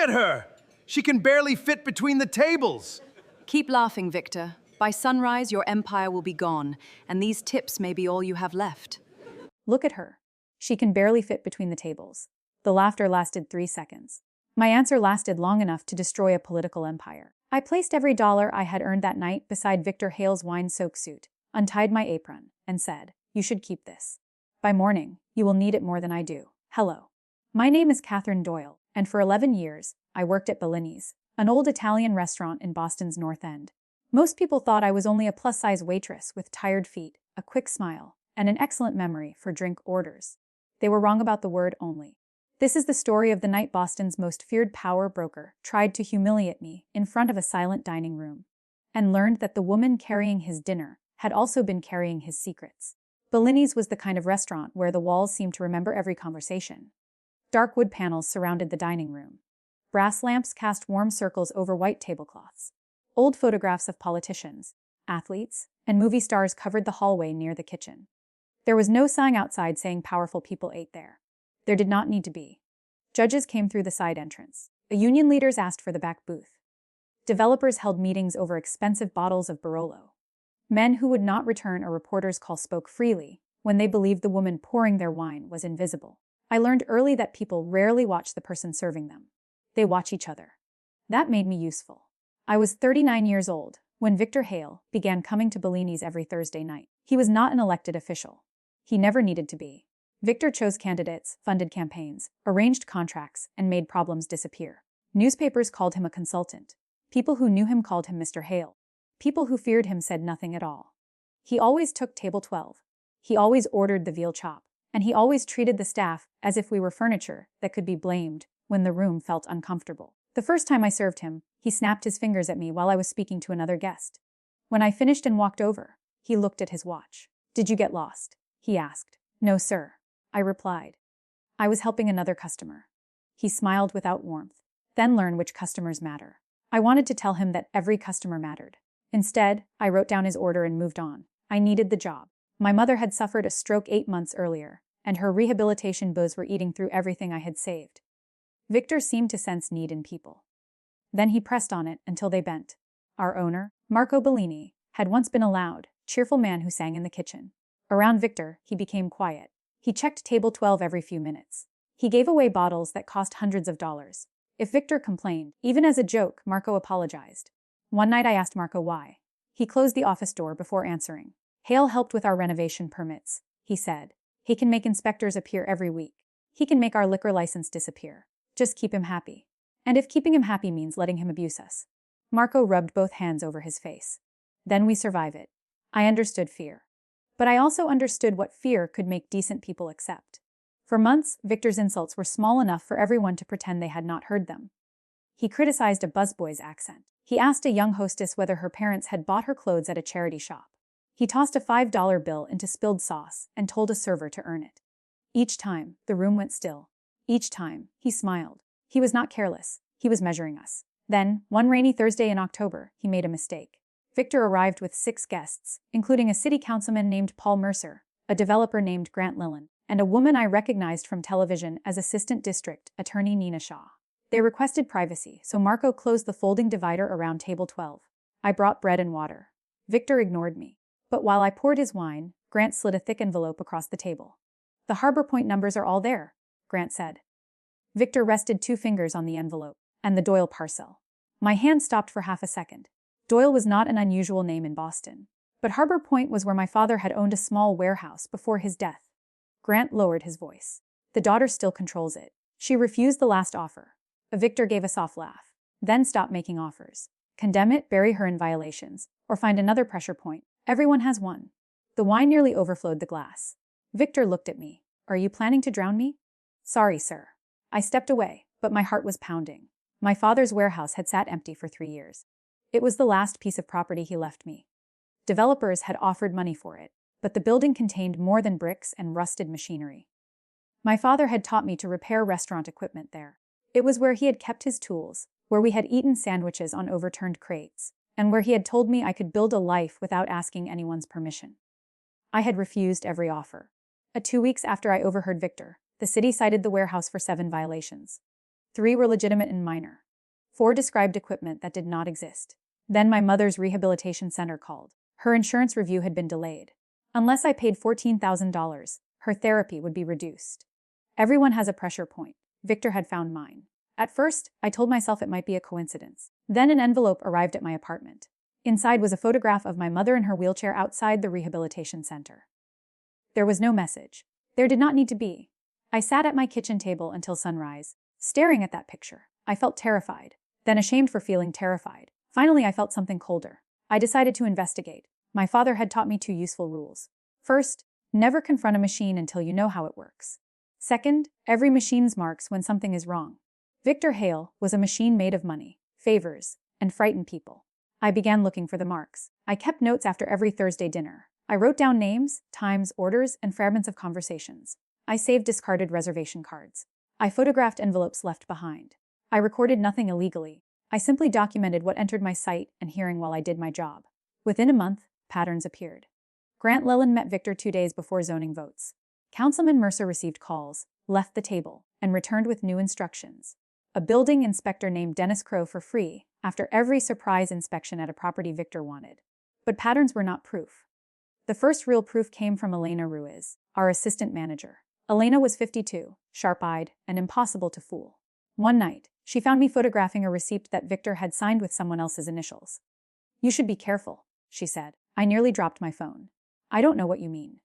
at her! She can barely fit between the tables. Keep laughing, Victor. By sunrise, your empire will be gone, and these tips may be all you have left. Look at her. She can barely fit between the tables. The laughter lasted 3 seconds. My answer lasted long enough to destroy a political empire. I placed every dollar I had earned that night beside Victor Hale's wine-soaked suit, untied my apron, and said, "You should keep this. By morning, you will need it more than I do. Hello. My name is Catherine Doyle, and for 11 years, I worked at Bellini's, an old Italian restaurant in Boston's North End. Most people thought I was only a plus-size waitress with tired feet, a quick smile, and an excellent memory for drink orders. They were wrong about the word only. This is the story of the night Boston's most feared power broker tried to humiliate me in front of a silent dining room, and learned that the woman carrying his dinner had also been carrying his secrets. Bellini's was the kind of restaurant where the walls seemed to remember every conversation. Dark wood panels surrounded the dining room. Brass lamps cast warm circles over white tablecloths. Old photographs of politicians, athletes, and movie stars covered the hallway near the kitchen. There was no sign outside saying powerful people ate there. There did not need to be. Judges came through the side entrance. Union leaders asked for the back booth. Developers held meetings over expensive bottles of Barolo. Men who would not return a reporter's call spoke freely when they believed the woman pouring their wine was invisible. I learned early that people rarely watch the person serving them. They watch each other. That made me useful. I was 39 years old when Victor Hale began coming to Bellini's every Thursday night. He was not an elected official. He never needed to be. Victor chose candidates, funded campaigns, arranged contracts, and made problems disappear. Newspapers called him a consultant. People who knew him called him Mr. Hale. People who feared him said nothing at all. He always took table 12. He always ordered the veal chop. And he always treated the staff as if we were furniture that could be blamed when the room felt uncomfortable. The first time I served him, he snapped his fingers at me while I was speaking to another guest. When I finished and walked over, he looked at his watch. "Did you get lost?" he asked. "No, sir," I replied. I was helping another customer. He smiled without warmth. Then learn which customers matter. I wanted to tell him that every customer mattered. Instead, I wrote down his order and moved on. I needed the job. My mother had suffered a stroke 8 months earlier, and her rehabilitation booze were eating through everything I had saved. Victor seemed to sense need in people. Then he pressed on it until they bent. Our owner, Marco Bellini, had once been a loud, cheerful man who sang in the kitchen. Around Victor, he became quiet. He checked table 12 every few minutes. He gave away bottles that cost hundreds of dollars. If Victor complained, even as a joke, Marco apologized. One night I asked Marco why. He closed the office door before answering. "Hale helped with our renovation permits," he said. "He can make inspectors appear every week. He can make our liquor license disappear. Just keep him happy. And if keeping him happy means letting him abuse us." Marco rubbed both hands over his face. "Then we survive it." I understood fear. But I also understood what fear could make decent people accept. For months, Victor's insults were small enough for everyone to pretend they had not heard them. He criticized a busboy's accent. He asked a young hostess whether her parents had bought her clothes at a charity shop. He tossed a $5 bill into spilled sauce and told a server to earn it. Each time, the room went still. Each time, he smiled. He was not careless. He was measuring us. Then, one rainy Thursday in October, he made a mistake. Victor arrived with 6 guests, including a city councilman named Paul Mercer, a developer named Grant Lillan, and a woman I recognized from television as Assistant District Attorney Nina Shaw. They requested privacy, so Marco closed the folding divider around table 12. I brought bread and water. Victor ignored me. But while I poured his wine, Grant slid a thick envelope across the table. "The Harbor Point numbers are all there," Grant said. Victor rested 2 fingers on the envelope, and the Doyle parcel. My hand stopped for half a second. Doyle was not an unusual name in Boston, but Harbor Point was where my father had owned a small warehouse before his death. Grant lowered his voice. "The daughter still controls it. She refused the last offer." Victor gave a soft laugh. "Then stop making offers. Condemn it, bury her in violations, or find another pressure point. Everyone has one." The wine nearly overflowed the glass. Victor looked at me. "Are you planning to drown me?" "Sorry, sir." I stepped away, but my heart was pounding. My father's warehouse had sat empty for 3 years. It was the last piece of property he left me. Developers had offered money for it, but the building contained more than bricks and rusted machinery. My father had taught me to repair restaurant equipment there. It was where he had kept his tools, where we had eaten sandwiches on overturned crates, and where he had told me I could build a life without asking anyone's permission. I had refused every offer. 2 weeks after I overheard Victor, the city cited the warehouse for 7 violations. 3 were legitimate and minor. 4 described equipment that did not exist. Then my mother's rehabilitation center called. Her insurance review had been delayed. Unless I paid $14,000, her therapy would be reduced. Everyone has a pressure point. Victor had found mine. At first, I told myself it might be a coincidence. Then an envelope arrived at my apartment. Inside was a photograph of my mother in her wheelchair outside the rehabilitation center. There was no message. There did not need to be. I sat at my kitchen table until sunrise, staring at that picture. I felt terrified, then ashamed for feeling terrified. Finally, I felt something colder. I decided to investigate. My father had taught me 2 useful rules. First, never confront a machine until you know how it works. Second, every machine's marks when something is wrong. Victor Hale was a machine made of money, favors, and frightened people. I began looking for the marks. I kept notes after every Thursday dinner. I wrote down names, times, orders, and fragments of conversations. I saved discarded reservation cards. I photographed envelopes left behind. I recorded nothing illegally. I simply documented what entered my sight and hearing while I did my job. Within a month, patterns appeared. Grant Leland met Victor 2 days before zoning votes. Councilman Mercer received calls, left the table, and returned with new instructions. A building inspector named Dennis Crow for free after every surprise inspection at a property Victor wanted. But patterns were not proof. The first real proof came from Elena Ruiz, our assistant manager. Elena was 52, sharp-eyed, and impossible to fool. One night, she found me photographing a receipt that Victor had signed with someone else's initials. "You should be careful," she said. I nearly dropped my phone. "I don't know what you mean."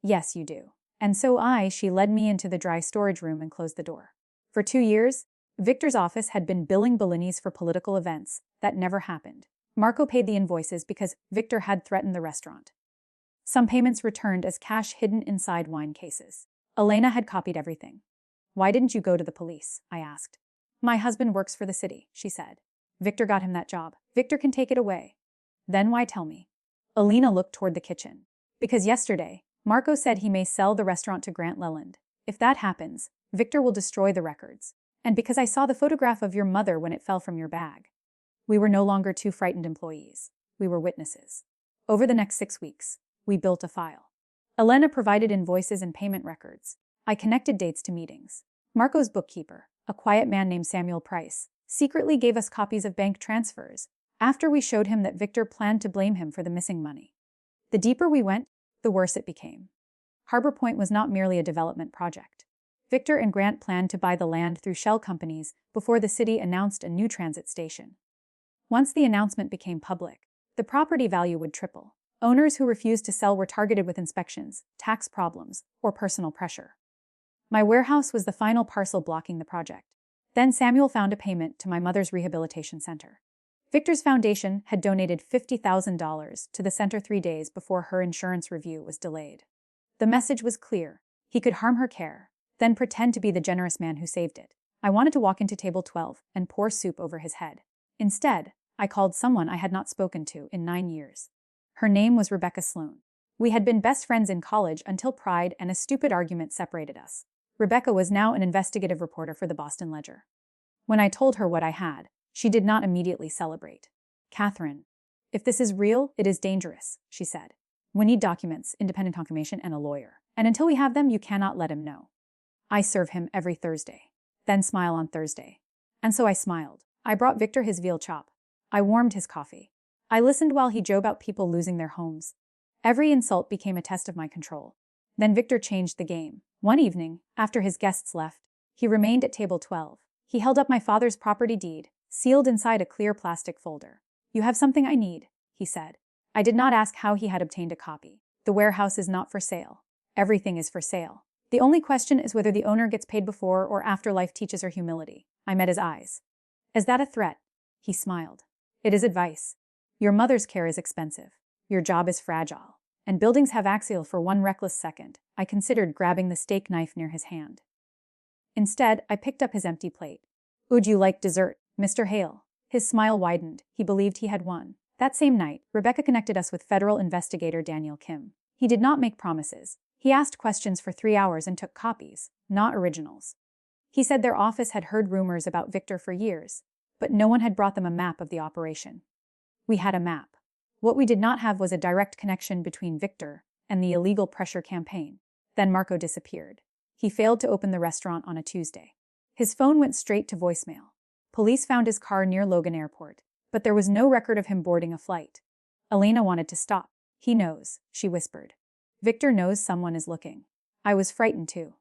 "Yes, you do." And so she led me into the dry storage room and closed the door. For 2 years, Victor's office had been billing Bellinis for political events that never happened. Marco paid the invoices because Victor had threatened the restaurant. Some payments returned as cash hidden inside wine cases. Elena had copied everything. "Why didn't you go to the police?" I asked. "My husband works for the city," she said. "Victor got him that job. Victor can take it away." "Then why tell me?" Elena looked toward the kitchen. "Because yesterday, Marco said he may sell the restaurant to Grant Leland. If that happens, Victor will destroy the records. And because I saw the photograph of your mother when it fell from your bag." We were no longer 2 frightened employees. We were witnesses. Over the next 6 weeks, we built a file. Elena provided invoices and payment records. I connected dates to meetings. Marco's bookkeeper, a quiet man named Samuel Price, secretly gave us copies of bank transfers after we showed him that Victor planned to blame him for the missing money. The deeper we went, the worse it became. Harbor Point was not merely a development project. Victor and Grant planned to buy the land through shell companies before the city announced a new transit station. Once the announcement became public, the property value would triple. Owners who refused to sell were targeted with inspections, tax problems, or personal pressure. My warehouse was the final parcel blocking the project. Then Samuel found a payment to my mother's rehabilitation center. Victor's foundation had donated $50,000 to the center 3 days before her insurance review was delayed. The message was clear. He could harm her care, then pretend to be the generous man who saved it. I wanted to walk into table 12 and pour soup over his head. Instead, I called someone I had not spoken to in 9 years. Her name was Rebecca Sloan. We had been best friends in college until pride and a stupid argument separated us. Rebecca was now an investigative reporter for the Boston Ledger. When I told her what I had, she did not immediately celebrate. "Catherine, if this is real, it is dangerous," she said. "We need documents, independent confirmation, and a lawyer. And until we have them, you cannot let him know. I serve him every Thursday. Then smile on Thursday." And so I smiled. I brought Victor his veal chop. I warmed his coffee. I listened while he joked about people losing their homes. Every insult became a test of my control. Then Victor changed the game. One evening, after his guests left, he remained at table 12. He held up my father's property deed, sealed inside a clear plastic folder. "You have something I need," he said. I did not ask how he had obtained a copy. The warehouse is not for sale. Everything is for sale. The only question is whether the owner gets paid before or after life teaches her humility. I met his eyes. "Is that a threat?" He smiled. "It is advice. Your mother's care is expensive. Your job is fragile. And buildings have axial for one reckless second." I considered grabbing the steak knife near his hand. Instead, I picked up his empty plate. "Would you like dessert, Mr. Hale?" His smile widened. He believed he had won. That same night, Rebecca connected us with federal investigator Daniel Kim. He did not make promises. He asked questions for 3 hours and took copies, not originals. He said their office had heard rumors about Victor for years, but no one had brought them a map of the operation. We had a map. What we did not have was a direct connection between Victor and the illegal pressure campaign. Then Marco disappeared. He failed to open the restaurant on a Tuesday. His phone went straight to voicemail. Police found his car near Logan Airport, but there was no record of him boarding a flight. Elena wanted to stop. He knows, she whispered. Victor knows someone is looking. I was frightened too.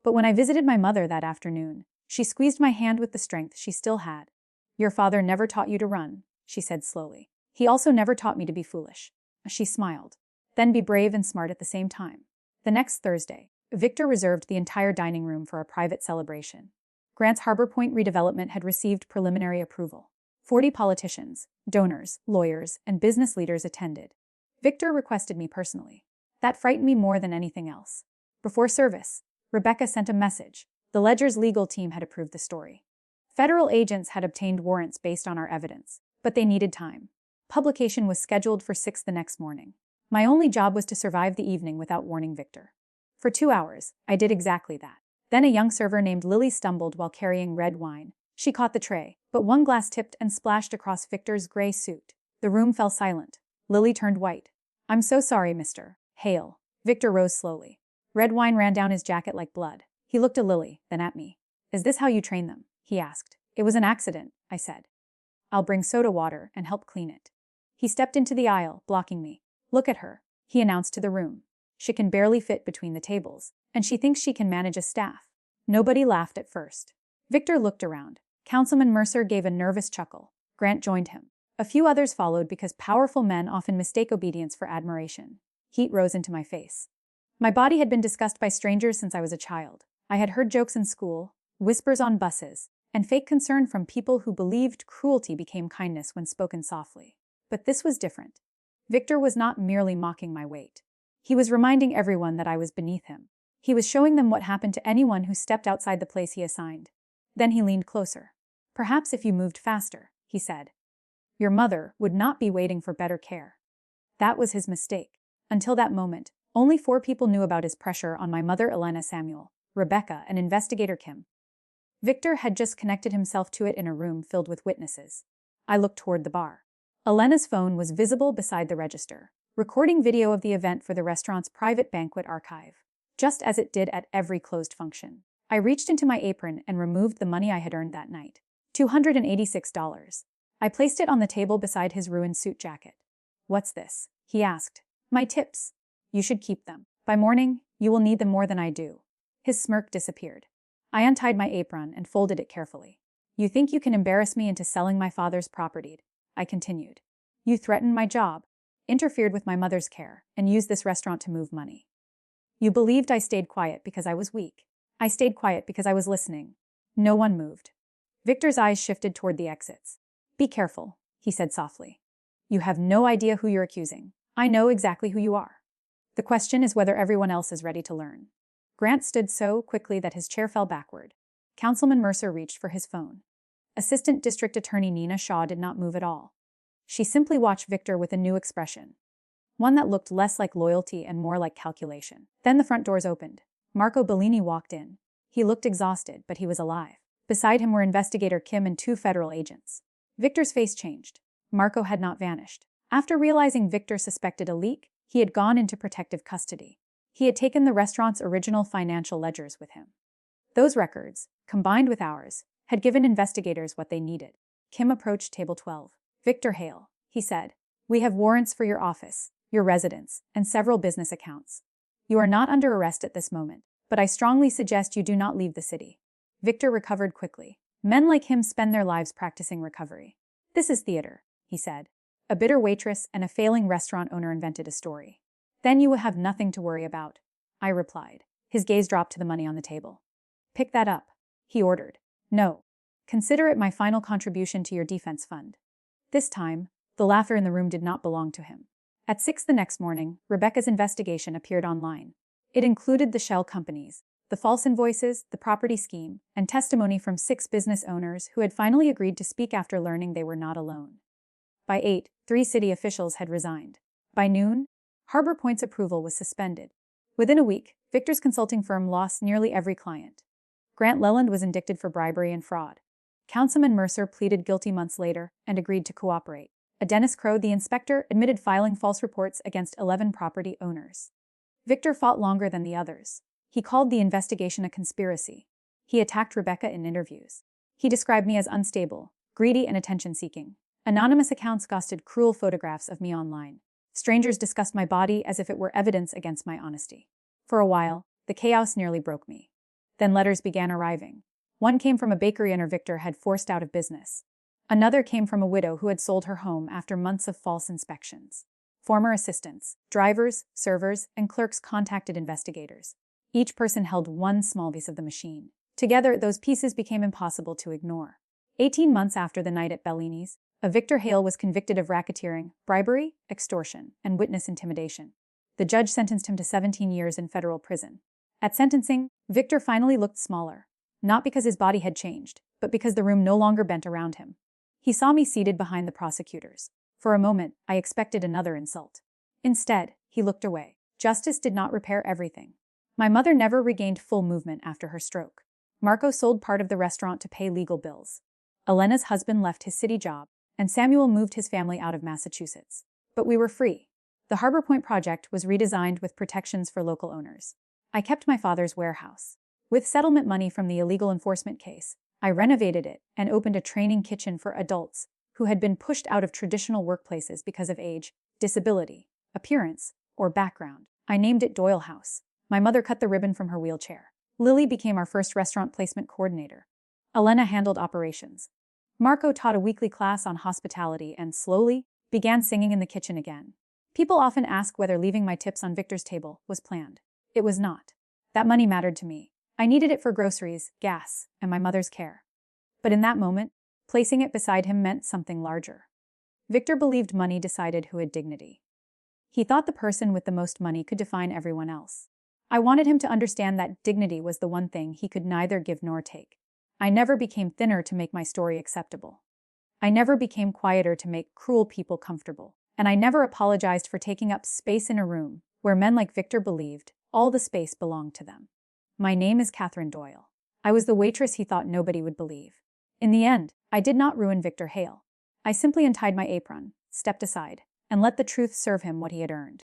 But when I visited my mother that afternoon, she squeezed my hand with the strength she still had. Your father never taught you to run, she said slowly. He also never taught me to be foolish. She smiled. Then be brave and smart at the same time. The next Thursday, Victor reserved the entire dining room for a private celebration. Grant's Harbor Point redevelopment had received preliminary approval. 40 politicians, donors, lawyers, and business leaders attended. Victor requested me personally. That frightened me more than anything else. Before service, Rebecca sent a message. The Ledger's legal team had approved the story. Federal agents had obtained warrants based on our evidence, but they needed time. Publication was scheduled for 6 the next morning. My only job was to survive the evening without warning Victor. For 2 hours, I did exactly that. Then a young server named Lily stumbled while carrying red wine. She caught the tray, but one glass tipped and splashed across Victor's gray suit. The room fell silent. Lily turned white. I'm so sorry, Mr. Hale. Victor rose slowly. Red wine ran down his jacket like blood. He looked at Lily, then at me. Is this how you train them? He asked. It was an accident, I said. I'll bring soda water and help clean it. He stepped into the aisle, blocking me. Look at her, he announced to the room. She can barely fit between the tables, and she thinks she can manage a staff. Nobody laughed at first. Victor looked around. Councilman Mercer gave a nervous chuckle. Grant joined him. A few others followed because powerful men often mistake obedience for admiration. Heat rose into my face. My body had been discussed by strangers since I was a child. I had heard jokes in school, whispers on buses, and fake concern from people who believed cruelty became kindness when spoken softly. But this was different. Victor was not merely mocking my weight. He was reminding everyone that I was beneath him. He was showing them what happened to anyone who stepped outside the place he assigned. Then he leaned closer. Perhaps if you moved faster, he said. Your mother would not be waiting for better care. That was his mistake. Until that moment, only 4 people knew about his pressure on my mother Elena Samuel, Rebecca, and investigator Kim. Victor had just connected himself to it in a room filled with witnesses. I looked toward the bar. Elena's phone was visible beside the register, recording video of the event for the restaurant's private banquet archive, just as it did at every closed function. I reached into my apron and removed the money I had earned that night. $286. I placed it on the table beside his ruined suit jacket. What's this? He asked. My tips. You should keep them. By morning, you will need them more than I do. His smirk disappeared. I untied my apron and folded it carefully. You think you can embarrass me into selling my father's property? I continued. You threatened my job, interfered with my mother's care, and used this restaurant to move money. You believed I stayed quiet because I was weak. I stayed quiet because I was listening. No one moved. Victor's eyes shifted toward the exits. Be careful, he said softly. You have no idea who you're accusing. I know exactly who you are. The question is whether everyone else is ready to learn. Grant stood so quickly that his chair fell backward. Councilman Mercer reached for his phone. Assistant District Attorney Nina Shaw did not move at all. She simply watched Victor with a new expression, one that looked less like loyalty and more like calculation. Then the front doors opened. Marco Bellini walked in. He looked exhausted, but he was alive. Beside him were investigator Kim and 2 federal agents. Victor's face changed. Marco had not vanished. After realizing Victor suspected a leak, he had gone into protective custody. He had taken the restaurant's original financial ledgers with him. Those records, combined with ours, had given investigators what they needed. Kim approached table 12. Victor Hale, he said. We have warrants for your office, your residence, and several business accounts. You are not under arrest at this moment, but I strongly suggest you do not leave the city. Victor recovered quickly. Men like him spend their lives practicing recovery. This is theater, he said. A bitter waitress and a failing restaurant owner invented a story. Then you will have nothing to worry about, I replied. His gaze dropped to the money on the table. Pick that up, he ordered. No. Consider it my final contribution to your defense fund. This time, the laughter in the room did not belong to him. At 6 the next morning, Rebecca's investigation appeared online. It included the shell companies, the false invoices, the property scheme, and testimony from 6 business owners who had finally agreed to speak after learning they were not alone. By 8, 3 city officials had resigned. By noon, Harbor Point's approval was suspended. Within a week, Victor's consulting firm lost nearly every client. Grant Leland was indicted for bribery and fraud. Councilman Mercer pleaded guilty months later and agreed to cooperate. Dennis Crow, the inspector, admitted filing false reports against 11 property owners. Victor fought longer than the others. He called the investigation a conspiracy. He attacked Rebecca in interviews. He described me as unstable, greedy, and attention-seeking. Anonymous accounts posted cruel photographs of me online. Strangers discussed my body as if it were evidence against my honesty. For a while, the chaos nearly broke me. Then letters began arriving. One came from a bakery owner Victor had forced out of business. Another came from a widow who had sold her home after months of false inspections. Former assistants, drivers, servers, and clerks contacted investigators. Each person held one small piece of the machine. Together, those pieces became impossible to ignore. 18 months after the night at Bellini's, a Victor Hale was convicted of racketeering, bribery, extortion, and witness intimidation. The judge sentenced him to 17 years in federal prison. At sentencing, Victor finally looked smaller. Not because his body had changed, but because the room no longer bent around him. He saw me seated behind the prosecutors. For a moment, I expected another insult. Instead, he looked away. Justice did not repair everything. My mother never regained full movement after her stroke. Marco sold part of the restaurant to pay legal bills. Elena's husband left his city job, and Samuel moved his family out of Massachusetts. But we were free. The Harbor Point project was redesigned with protections for local owners. I kept my father's warehouse. With settlement money from the illegal enforcement case, I renovated it and opened a training kitchen for adults who had been pushed out of traditional workplaces because of age, disability, appearance, or background. I named it Doyle House. My mother cut the ribbon from her wheelchair. Lily became our first restaurant placement coordinator. Elena handled operations. Marco taught a weekly class on hospitality and slowly began singing in the kitchen again. People often ask whether leaving my tips on Victor's table was planned. It was not. That money mattered to me. I needed it for groceries, gas, and my mother's care. But in that moment, placing it beside him meant something larger. Victor believed money decided who had dignity. He thought the person with the most money could define everyone else. I wanted him to understand that dignity was the one thing he could neither give nor take. I never became thinner to make my story acceptable. I never became quieter to make cruel people comfortable. And I never apologized for taking up space in a room where men like Victor believed all the space belonged to them. My name is Catherine Doyle. I was the waitress he thought nobody would believe. In the end, I did not ruin Victor Hale. I simply untied my apron, stepped aside, and let the truth serve him what he had earned.